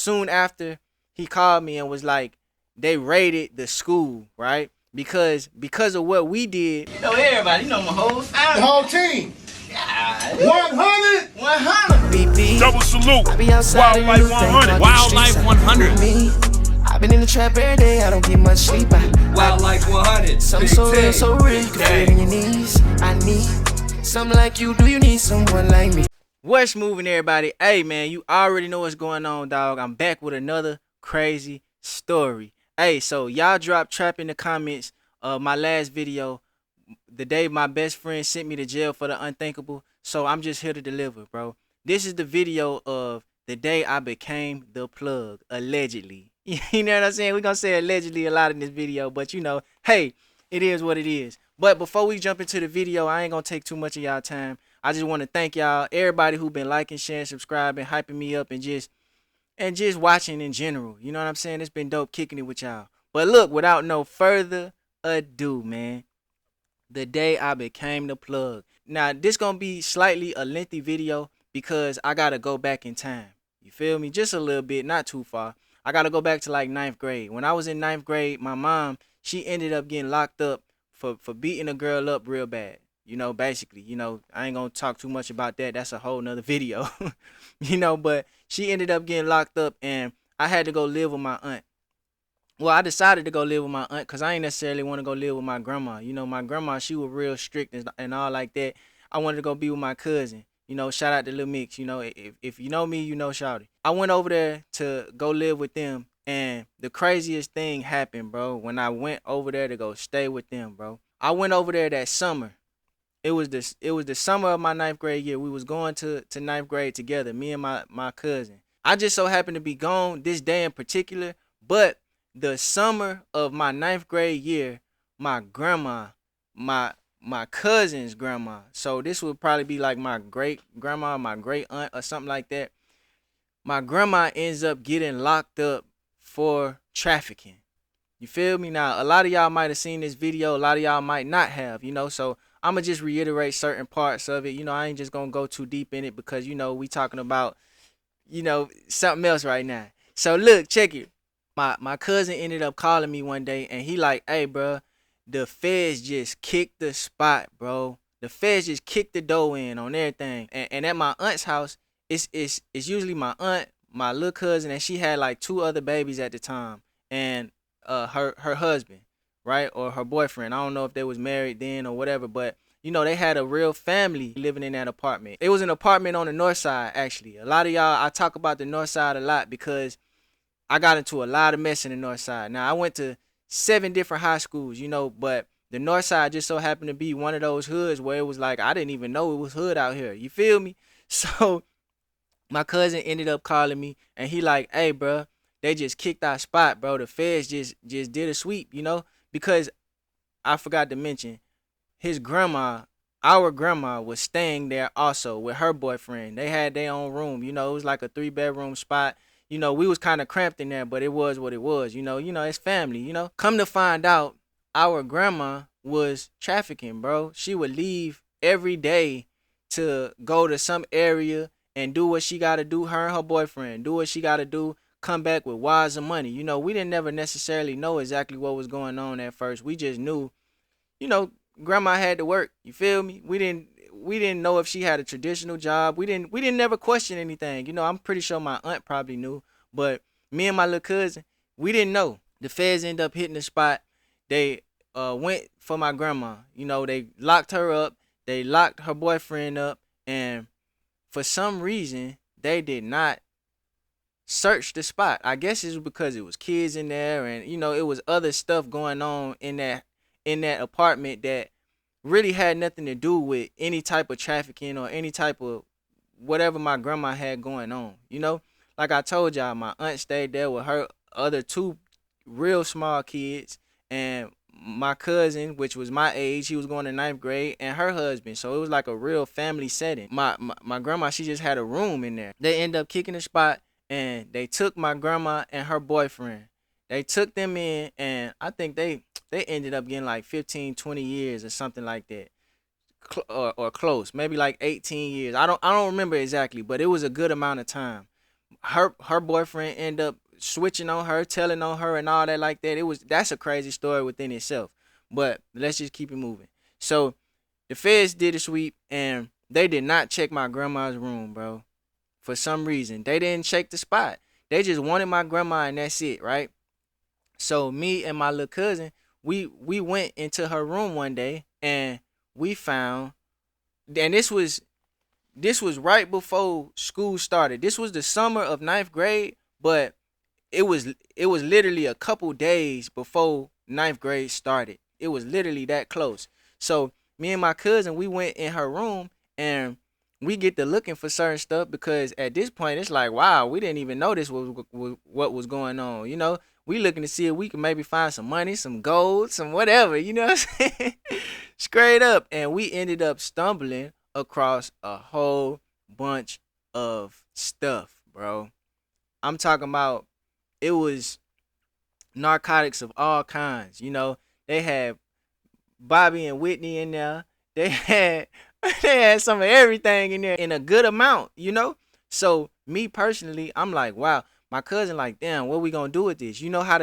soon after, he called me and was like, they raided the school, right? Because of what we did. You know everybody, you know my whole family. The whole team. God. 100. 100. Double salute. Wildlife 100. Wildlife 100. I've been in the trap every day, I don't get much sleep. Wildlife 100. Something so real, so real, you can feel it in your knees. I need something like you, do you need someone like me? What's moving, everybody? Hey, man, you already know what's going on, dog. I'm back with another crazy story. Hey, so y'all drop trap in the comments of my last video, the day my best friend sent me to jail for the unthinkable. So I'm just here to deliver, bro. This is the video of the day I became the plug, allegedly. You know what I'm saying? We're going to say allegedly a lot in this video, but you know, hey, it is what it is. But before we jump into the video, I ain't going to take too much of y'all time. I just want to thank y'all, everybody who been liking, sharing, subscribing, hyping me up, and just watching in general. You know what I'm saying? It's been dope kicking it with y'all. But look, without no further ado, man, the day I became the plug. Now, this going to be slightly a lengthy video because I got to go back in time. You feel me? Just a little bit, not too far. I got to go back to like 9th grade. When I was in 9th grade, my mom, she ended up getting locked up for beating a girl up real bad. You know, basically, you know, I ain't going to talk too much about that. That's a whole nother video, you know, but she ended up getting locked up and I had to go live with my aunt. Well, I decided to go live with my aunt because I ain't necessarily want to go live with my grandma. You know, my grandma, she was real strict and all like that. I wanted to go be with my cousin. You know, shout out to Lil Mix. You know, if you know me, you know Shawty. I went over there to go live with them. And the craziest thing happened, bro, when I went over there to go stay with them, bro. I went over there that summer. It was the summer of my 9th grade year. We was going to 9th grade together, me and my cousin. I just so happened to be gone this day in particular, but the summer of my 9th grade year, my grandma, my cousin's grandma, so this would probably be like my great grandma, my great aunt or something like that. My grandma ends up getting locked up for trafficking. You feel me? Now, a lot of y'all might have seen this video, a lot of y'all might not have, you know, so I'm going to just reiterate certain parts of it. You know, I ain't just going to go too deep in it because, you know, we talking about, you know, something else right now. So, look, check it. My cousin ended up calling me one day, and he like, hey, bro, the feds just kicked the spot, bro. The feds just kicked the door in on everything. And at my aunt's house, it's usually my aunt, my little cousin, and she had like 2 other babies at the time, and her husband. Right, or her boyfriend. I don't know if they was married then or whatever, but you know, they had a real family living in that apartment. It was an apartment on the north side, actually. A lot of y'all, I talk about the north side a lot because I got into a lot of mess in the north side. Now, I went to 7 different high schools, you know, but the north side just so happened to be one of those hoods where it was like, I didn't even know it was hood out here. You feel me? So my cousin ended up calling me and he like, hey, bro, they just kicked our spot, bro. The feds just did a sweep, you know? Because I forgot to mention, his grandma, our grandma, was staying there also with her boyfriend. They had their own room. You know, it was like a 3-bedroom spot. You know, we was kind of cramped in there, but it was what it was. You know, it's family, you know. Come to find out, our grandma was trafficking, bro. She would leave every day to go to some area and do what she got to do, her and her boyfriend, do what she got to do. Come back with wads of money. You know, we didn't never necessarily know exactly what was going on at first. We just knew, you know, grandma had to work. You feel me? We didn't know if she had a traditional job. We didn't never question anything. You know, I'm pretty sure my aunt probably knew, but me and my little cousin, we didn't know. The feds ended up hitting the spot. They went for my grandma. You know, they locked her up. They locked her boyfriend up, and for some reason, they did not search the spot. I guess it's because it was kids in there and, you know, it was other stuff going on in that apartment that really had nothing to do with any type of trafficking or any type of whatever my grandma had going on. You know, like I told y'all, my aunt stayed there with her other 2 real small kids and my cousin, which was my age, he was going to 9th grade, and her husband. So it was like a real family setting. My grandma, she just had a room in there. They ended up kicking the spot. And they took my grandma and her boyfriend. They took them in, and I think they ended up getting like 15, 20 years or something like that. Or close. Maybe like 18 years. I don't remember exactly, but it was a good amount of time. her boyfriend end up switching on her, telling on her, and all that like that. That's a crazy story within itself. But let's just keep it moving. So the feds did a sweep and they did not check my grandma's room, bro. For some reason, they didn't check the spot. They just wanted my grandma and that's it, right? So me and my little cousin, we went into her room one day and we found, and this was right before school started. This was the summer of ninth grade, but it was literally a couple days before ninth grade started. It was literally that close. So me and my cousin, we went in her room and we get to looking for certain stuff because at this point it's like, wow, we didn't even know this was what was going on. We looking to see if we can maybe find some money, some gold, some whatever. You know what I'm saying? Straight up, and we ended up stumbling across a whole bunch of stuff, bro. I'm talking about, it was narcotics of all kinds. They had Bobby and Whitney in there. They had they had some of everything in there in a good amount. So me personally, I'm like, wow. My cousin like, damn, what we gonna do with this? Do you know how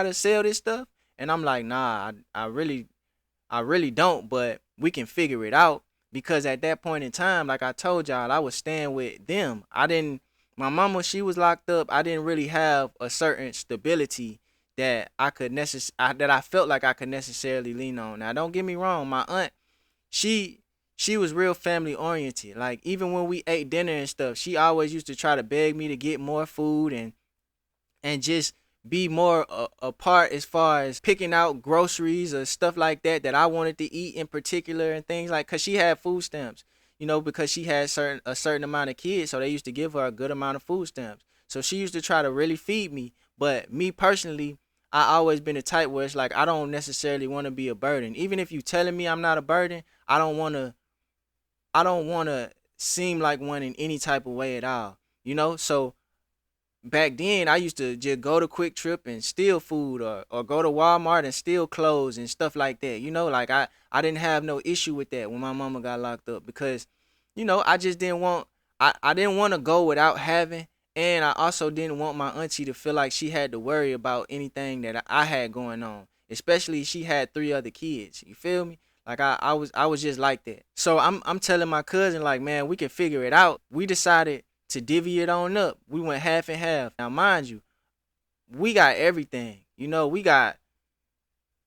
to sell this stuff? And I'm like, nah, I really don't, but we can figure it out because at that point in time, like I told y'all, I was staying with them. My mama, she was locked up. I didn't really have a certain stability that I felt like I could necessarily lean on. Now, don't get me wrong, my aunt, she was real family oriented. Like even when we ate dinner and stuff, she always used to try to beg me to get more food and just be more a part as far as picking out groceries or stuff like that I wanted to eat in particular and things like, cause she had food stamps, because she had a certain amount of kids, so they used to give her a good amount of food stamps. So she used to try to really feed me. But me personally, I always been the type where it's like I don't necessarily want to be a burden. Even if you telling me I'm not a burden, I don't want to seem like one in any type of way at all. So back then I used to just go to Quick Trip and steal food or go to Walmart and steal clothes and stuff like that. Like I didn't have no issue with that when my mama got locked up because, I just didn't want I didn't want to go without having, and I also didn't want my auntie to feel like she had to worry about anything that I had going on. Especially she had 3 other kids. You feel me? Like I was just like that. So I'm telling my cousin like, man, we can figure it out. We decided to divvy it on up. We went half and half. Now mind you, we got everything. We got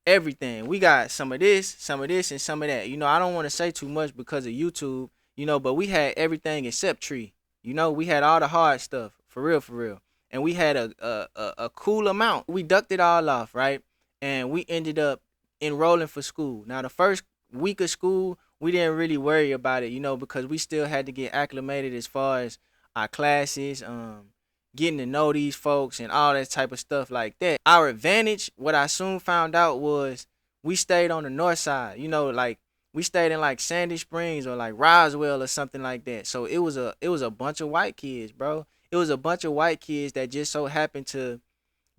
everything. We got some of this, and some of that. I don't want to say too much because of YouTube, but we had everything except tree. We had all the hard stuff, for real, for real. And we had a cool amount. We ducked it all off, right? And we ended up enrolling for school. Now the first week of school, we didn't really worry about it, because we still had to get acclimated as far as our classes, getting to know these folks and all that type of stuff like that. Our advantage, what I soon found out, was we stayed on the north side. Like we stayed in like Sandy Springs or like Roswell or something like that. So it was a bunch of white kids, bro. It was a bunch of white kids that just so happened to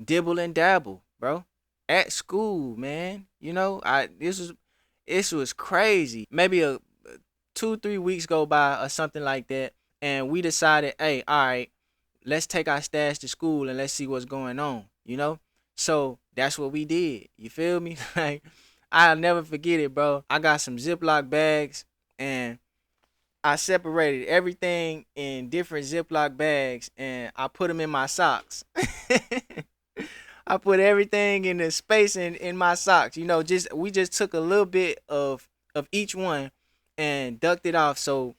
dibble and dabble, bro, at school, man. This was crazy. Maybe 2-3 weeks go by or something like that, and we decided, hey, all right, let's take our stash to school and let's see what's going on. So that's what we did. You feel me? Like, I'll never forget it, bro. I got some Ziploc bags and I separated everything in different Ziploc bags and I put them in my socks. I put everything in the space in my socks. We just took a little bit of each one and ducked it off. So,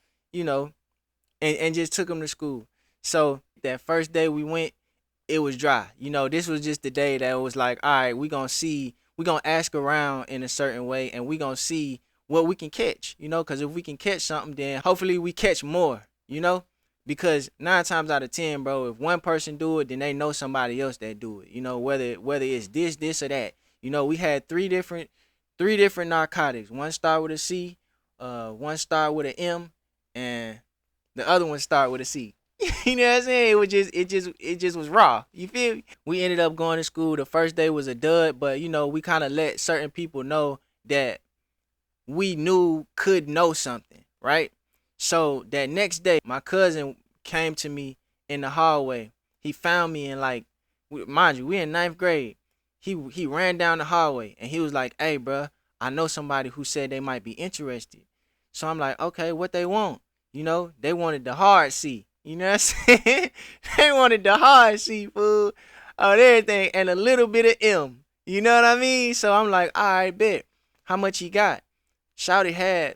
and just took them to school. So that first day we went, it was dry. This was just the day that was like, all right, we gonna ask around in a certain way and we gonna see what we can catch, because if we can catch something, then hopefully we catch more, because 9 times out of 10, bro, if one person do it, then they know somebody else that do it, whether it's this or that. We had three different narcotics. One start with a C, one start with an M, and the other one start with a C. You know what I'm saying? It just was raw. You feel me? We ended up going to school. The first day was a dud, but we kind of let certain people know that we knew could know something, right? So that next day, my cousin came to me in the hallway. He found me and like, mind you, we in ninth grade. He ran down the hallway and he was like, "Hey, bruh, I know somebody who said they might be interested." So I'm like, "Okay, what they want?" You know, they wanted the hard C. You know what I'm saying? They wanted the hard C, fool, on everything, and a little bit of M. You know what I mean? So I'm like, all right, bet. How much he got? Shouty had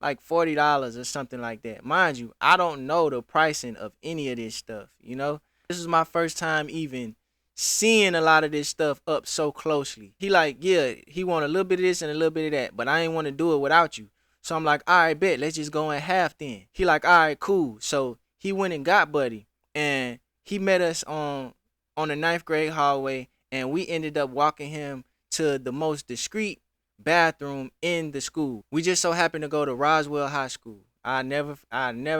like $40 or something like that. Mind you, I don't know the pricing of any of this stuff, you know? This is my first time even seeing a lot of this stuff up so closely. He like, yeah, he want a little bit of this and a little bit of that, but I ain't want to do it without you. So I'm like, all right, bet, let's just go in half then. He like, all right, cool. So he went and got Buddy, and he met us on the ninth grade hallway, and we ended up walking him to the most discreet bathroom in the school. We just so happened to go to Roswell High School. I never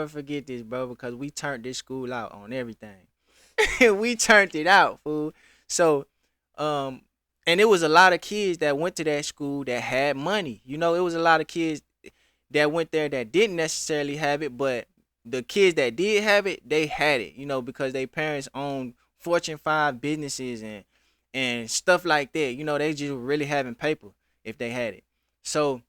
forget this, bro, because we turned this school out on everything. We turned it out, fool. So, and it was a lot of kids that went to that school that had money. You know, it was a lot of kids that went there that didn't necessarily have it, but the kids that did have it, they had it, you know, because their parents owned Fortune 5 businesses and stuff like that. You know, they just really having paper if they had it. So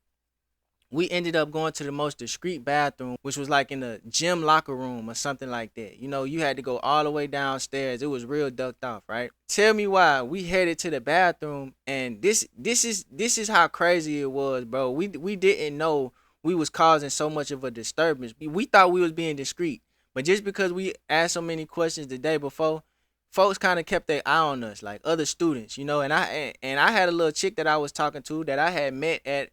we ended up going to the most discreet bathroom, which was like in the gym locker room or something like that. You know, you had to go all the way downstairs. It was real ducked off, right? Tell me why we headed to the bathroom, and this is how crazy it was, bro. We didn't know we was causing so much of a disturbance. We thought we was being discreet, but just because we asked so many questions the day before, folks kind of kept their eye on us, like other students, you know. And I had a little chick that I was talking to that I had met at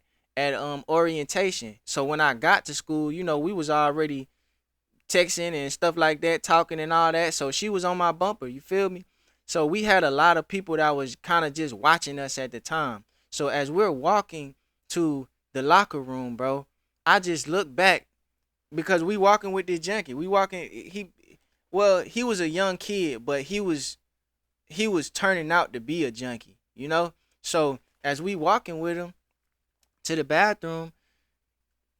orientation. So when I got to school, you know, we was already texting and stuff like that, talking and all that. So she was on my bumper, you feel me? So we had a lot of people that was kind of just watching us at the time. So as we're walking to the locker room, bro, I just look back because we walking with this junkie. We walking, he was a young kid, but he was turning out to be a junkie, you know? So as we walking with him to the bathroom,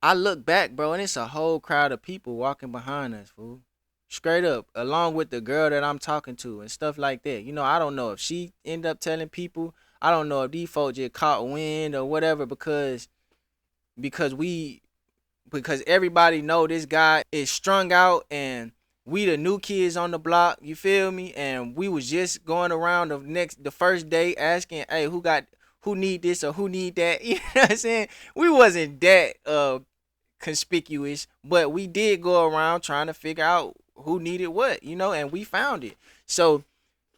I look back, bro, and it's a whole crowd of people walking behind us, fool. Straight up, along with the girl that I'm talking to and stuff like that. You know, I don't know if she ended up telling people. I don't know if these folks just caught wind or whatever because everybody know this guy is strung out and we the new kids on the block, you feel me? And we was just going around the first day asking, hey, who need this or who need that? You know what I'm saying? We wasn't that conspicuous, but we did go around trying to figure out who needed what, you know, and we found it. So,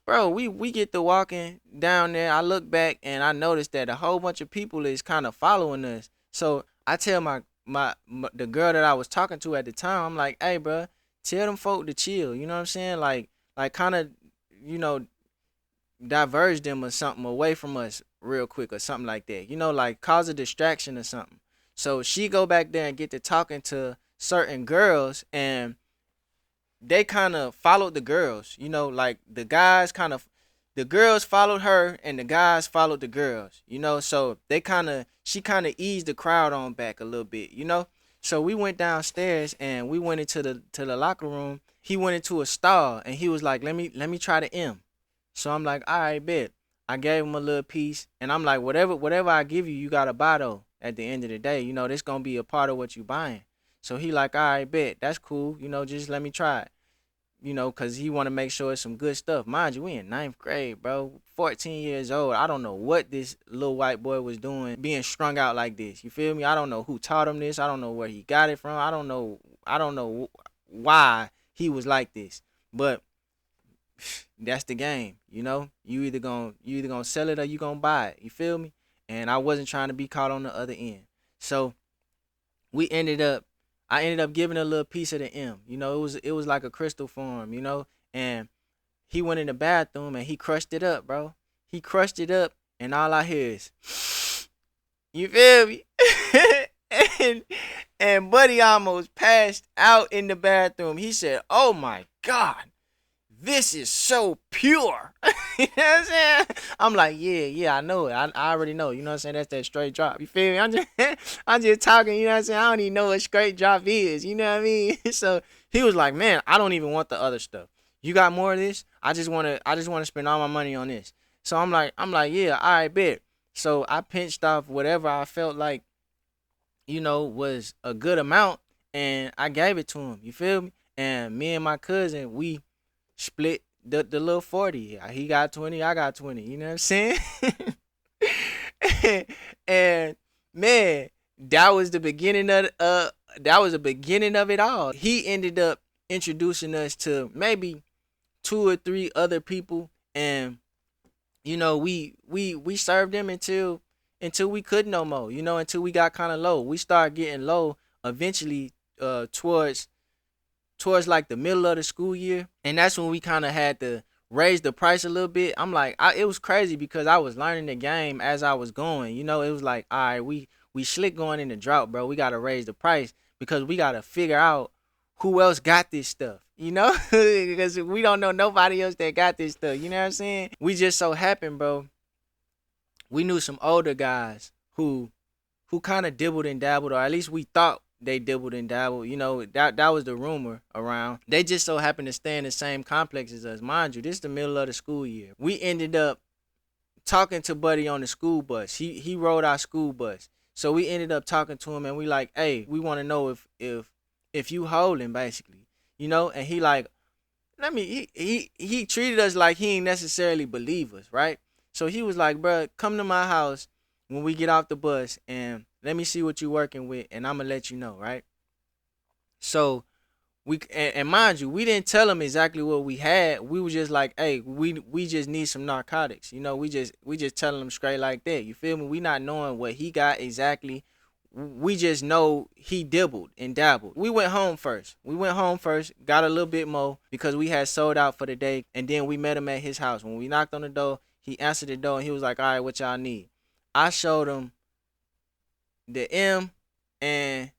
bro, we get to walking down there. I look back and I noticed that a whole bunch of people is kind of following us. So I tell the girl that I was talking to at the time, I'm like, hey, bro, tell them folk to chill. You know what I'm saying? Like kind of, you know, diverge them or something away from us real quick or something like that. You know, like cause a distraction or something. So she go back there and get to talking to certain girls, and they kind of followed the girls. You know, like the girls followed her and the guys followed the girls. You know, so she kind of eased the crowd on back a little bit. You know, so we went downstairs and we went into the locker room. He went into a stall and he was like, let me try the M. So I'm like, all right, bet. I gave him a little piece, and I'm like, whatever I give you, you gotta buy though. At the end of the day, you know, this gonna be a part of what you buying. So he like, all right, bet, that's cool. You know, just let me try it. You know, cause he want to make sure it's some good stuff. Mind you, we in ninth grade, bro. 14 years old. I don't know what this little white boy was doing, being strung out like this. You feel me? I don't know who taught him this. I don't know where he got it from. I don't know why he was like this. But that's the game, you know. You either gonna sell it or you gonna buy it. You feel me? And I wasn't trying to be caught on the other end. So I ended up giving a little piece of the M. You know, it was like a crystal form, you know. And he went in the bathroom and he crushed it up, bro. He crushed it up, and all I hear is, you feel me? and Buddy almost passed out in the bathroom. He said, "Oh my God, this is so pure." You know what I'm saying? I'm like, yeah, I know it. I already know. You know what I'm saying? That's that straight drop. You feel me? I'm just talking, you know what I'm saying? I don't even know what straight drop is. You know what I mean? So he was like, man, I don't even want the other stuff. You got more of this? I just wanna spend all my money on this. So I'm like, yeah, all right, bet. So I pinched off whatever I felt like, was a good amount, and I gave it to him. You feel me? And me and my cousin, we split the little 40. He got 20, I got 20. You know what I'm saying? And man, that was the beginning of it all. He ended up introducing us to maybe two or three other people, and we served them until we couldn't no more. Until we got kind of low. We started getting low eventually, towards like the middle of the school year, and that's when we kind of had to raise the price a little bit. I'm like, it was crazy because I was learning the game as I was going. It was like, all right, we slick going in the drought, bro. We gotta raise the price because we gotta figure out who else got this stuff. Because we don't know nobody else that got this stuff. You know what I'm saying? We just so happened, bro. We knew some older guys who kind of dibbled and dabbled, or at least we thought they dibbled and dabbled. That was the rumor around. They just so happened to stay in the same complex as us. Mind you, this is the middle of the school year. We ended up talking to Buddy on the school bus. He rode our school bus. So we ended up talking to him, and we like, hey, we want to know if you holding, basically. And he like, he treated us like he ain't necessarily believe us, right? So he was like, bro, come to my house when we get off the bus and let me see what you working with, and I'm gonna let you know, right? So and mind you, we didn't tell him exactly what we had. We was just like, hey, we just need some narcotics. We just telling him straight like that. You feel me? We not knowing what he got exactly. We just know he dibbled and dabbled. We went home first. Got a little bit more because we had sold out for the day, and then we met him at his house. When we knocked on the door, he answered the door and he was like, all right, what y'all need? I showed him the M and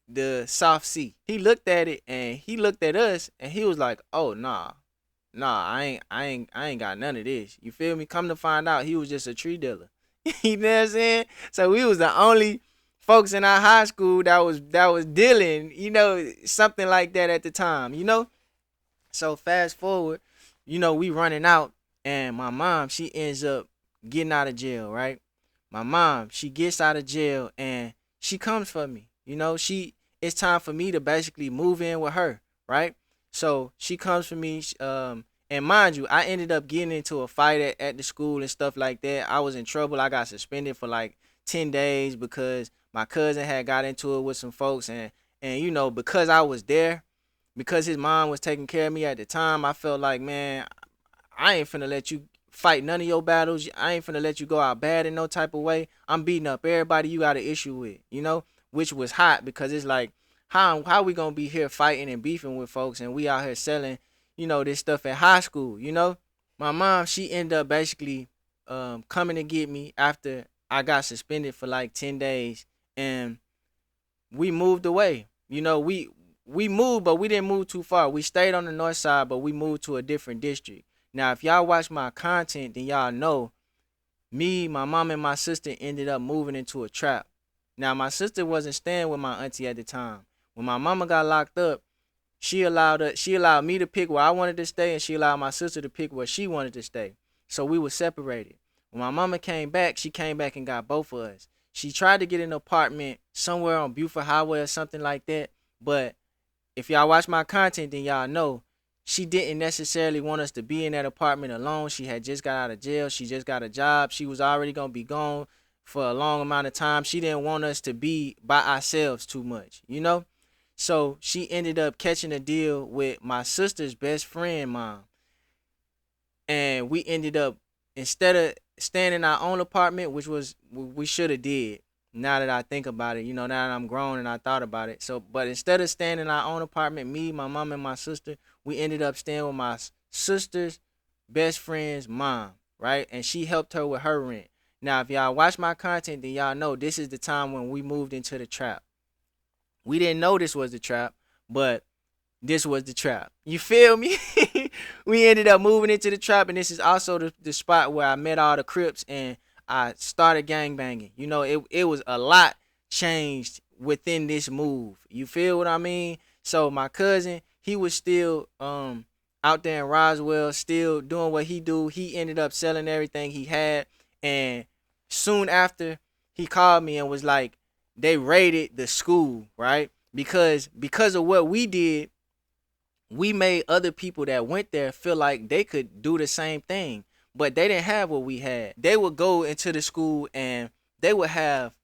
the soft C. He looked at it and he looked at us and he was like, oh nah, I ain't got none of this. You feel me? Come to find out, he was just a tree dealer. You know what I'm saying? So we was the only folks in our high school that was dealing, something like that at the time. So fast forward, we running out, and my mom, she ends up getting out of jail, right? My mom, she gets out of jail and she comes for me. It's time for me to basically move in with her, right? So she comes for me, and mind you, I ended up getting into a fight at the school and stuff like that. I was in trouble. I got suspended for like 10 days because my cousin had got into it with some folks, and because I was there, because his mom was taking care of me at the time, I felt like, man, I ain't finna let you fight none of your battles. I ain't finna let you go out bad in no type of way. I'm beating up everybody you got an issue with, which was hot because it's like, how we gonna be here fighting and beefing with folks and we out here selling, this stuff in high school, My mom, she ended up basically coming to get me after I got suspended for like 10 days, and we moved away. We moved, but we didn't move too far. We stayed on the north side, but we moved to a different district. Now, if y'all watch my content, then y'all know me, my mom, and my sister ended up moving into a trap. Now, my sister wasn't staying with my auntie at the time. When my mama got locked up, she allowed me to pick where I wanted to stay, and she allowed my sister to pick where she wanted to stay. So we were separated. When my mama came back, she came back and got both of us. She tried to get an apartment somewhere on Buford Highway or something like that, but if y'all watch my content, then y'all know she didn't necessarily want us to be in that apartment alone. She had just got out of jail. She just got a job. She was already going to be gone for a long amount of time. She didn't want us to be by ourselves too much, So she ended up catching a deal with my sister's best friend mom. And we ended up, instead of staying in our own apartment, which was we should have did, now that I think about it, now that I'm grown and I thought about it. So, but instead of staying in our own apartment, me, my mom, and my sister, we ended up staying with my sister's best friend's mom, right? And she helped her with her rent. Now, if y'all watch my content, then y'all know this is the time when we moved into the trap. We didn't know this was the trap, but this was the trap. You feel me? We ended up moving into the trap, and this is also the spot where I met all the Crips and I started gangbanging. It was a lot changed within this move. You feel what I mean? So my cousin, he was still out there in Roswell, still doing what he do. He ended up selling everything he had, and soon after, he called me and was like, they raided the school, right? Because of what we did, we made other people that went there feel like they could do the same thing, but they didn't have what we had. They would go into the school and they would have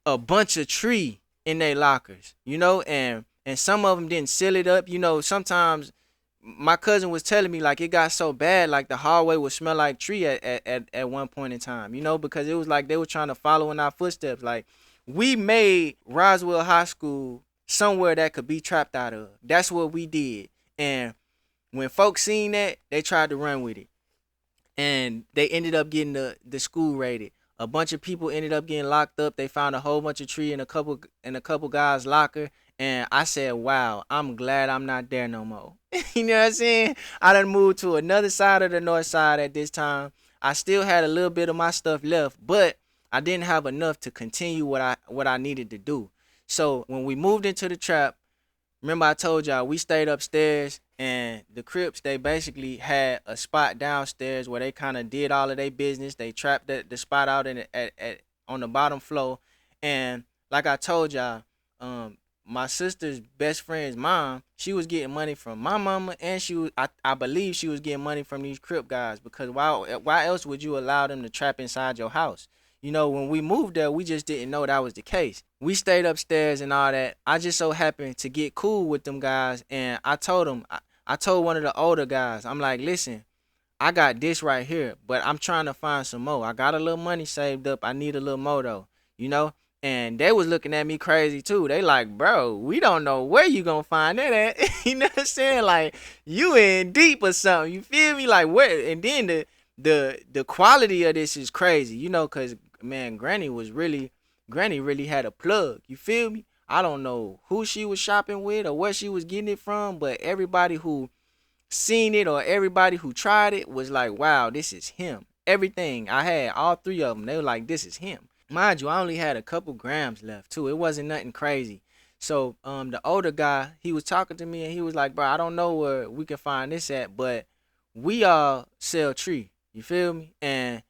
a bunch of tree in their lockers, and some of them didn't seal it up. Sometimes my cousin was telling me like it got so bad, like the hallway would smell like tree at one point in time, because it was like they were trying to follow in our footsteps. Like, we made Roswell High School somewhere that could be trapped out of. That's what we did. And when folks seen that, they tried to run with it. And they ended up getting the school raided. A bunch of people ended up getting locked up. They found a whole bunch of tree in a couple guys' locker. And I said, wow, I'm glad I'm not there no more. You know what I'm saying? I done moved to another side of the north side at this time. I still had a little bit of my stuff left, but I didn't have enough to continue what I needed to do. So when we moved into the trap, remember I told y'all we stayed upstairs, and the Crips, they basically had a spot downstairs where they kind of did all of their business. They trapped the spot out on the bottom floor. And like I told y'all, my sister's best friend's mom, she was getting money from my mama, and I believe she was getting money from these Crip guys, because why else would you allow them to trap inside your house? When we moved there, we just didn't know that was the case. We stayed upstairs and all that. I just so happened to get cool with them guys, and I told them, I told one of the older guys, I'm like, listen, I got this right here, but I'm trying to find some more. I got a little money saved up. I need a little more though, And they was looking at me crazy too. They like, bro, we don't know where you gonna find that at. You know what I'm saying? Like, you in deep or something. You feel me? Like, where? And then the quality of this is crazy, cause man, Granny really had a plug. You feel me? I don't know who she was shopping with or where she was getting it from, but everybody who seen it or everybody who tried it was like, wow, this is him. Everything I had, all three of them, they were like, this is him. Mind you, I only had a couple grams left too. It wasn't nothing crazy. So the older guy, he was talking to me and he was like, bro, I don't know where we can find this at, but we all sell tree. You feel me? And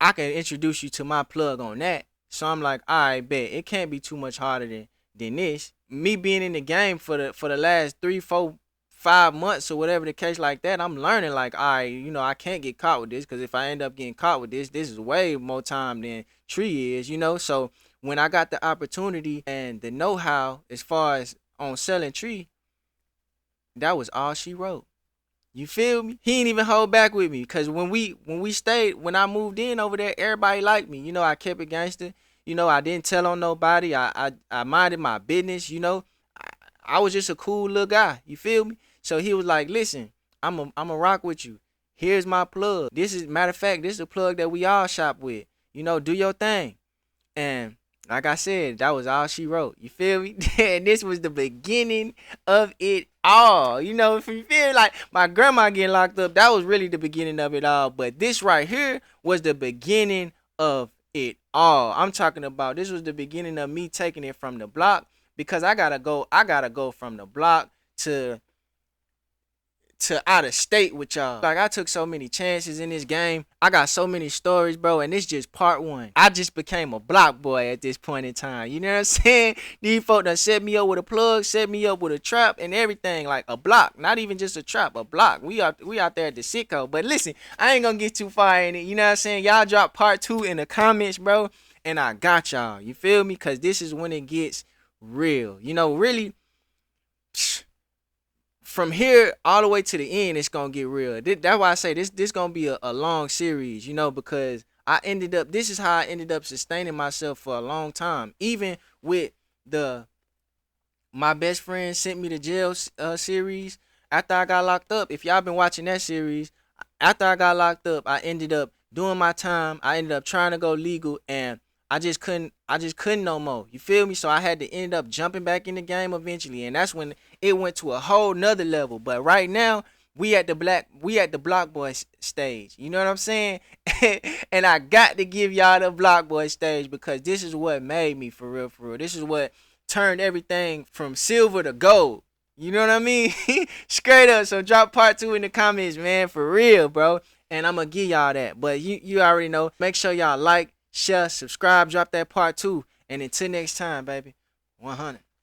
I can introduce you to my plug on that. So I'm like, all right, bet. It can't be too much harder than this. Me being in the game for the last 3, 4, 5 months or whatever the case like that, I'm learning like, all right, I can't get caught with this, because if I end up getting caught with this is way more time than tree is, So when I got the opportunity and the know-how as far as on selling tree, that was all she wrote. You feel me? He ain't even hold back with me, because when I moved in over there, everybody liked me. I kept it gangster. I didn't tell on nobody. I minded my business. I was just a cool little guy. You feel me? So he was like, listen, I'm a rock with you. Here's my plug. Matter of fact, this is a plug that we all shop with. Do your thing. And like I said, that was all she wrote. You feel me? And this was the beginning of it all. If you feel like my grandma getting locked up, that was really the beginning of it all. But this right here was the beginning of it all. I'm talking about, this was the beginning of me taking it from the block, because I gotta go from the block to out of state with y'all. Like, I took so many chances in this game. I got so many stories, bro, and this just part one. I just became a block boy at this point in time. You know what I'm saying? These folks done set me up with a plug, set me up with a trap and everything. Like a block. Not even just a trap, a block. We out there at the sitco. But listen, I ain't gonna get too far in it. You know what I'm saying? Y'all drop part 2 in the comments, bro. And I got y'all. You feel me? Because this is when it gets real. Really, from here all the way to the end, it's gonna get real. That's why I say this gonna be a long series, because this is how I ended up sustaining myself for a long time. Even with my best friend sent me to jail series after I got locked up. If y'all been watching that series, after I got locked up, I ended up doing my time. I ended up trying to go legal, and I just couldn't no more. You feel me? So I had to end up jumping back in the game eventually, and that's when it went to a whole nother level. But right now, we at the block boy stage. You know what I'm saying? And I got to give y'all the block boy stage, because this is what made me, for real. This is what turned everything from silver to gold. You know what I mean? Straight up. So drop part 2 in the comments, man. For real, bro. And I'm going to give y'all that. But you already know. Make sure y'all like, share, subscribe, drop that part 2. And until next time, baby. 100.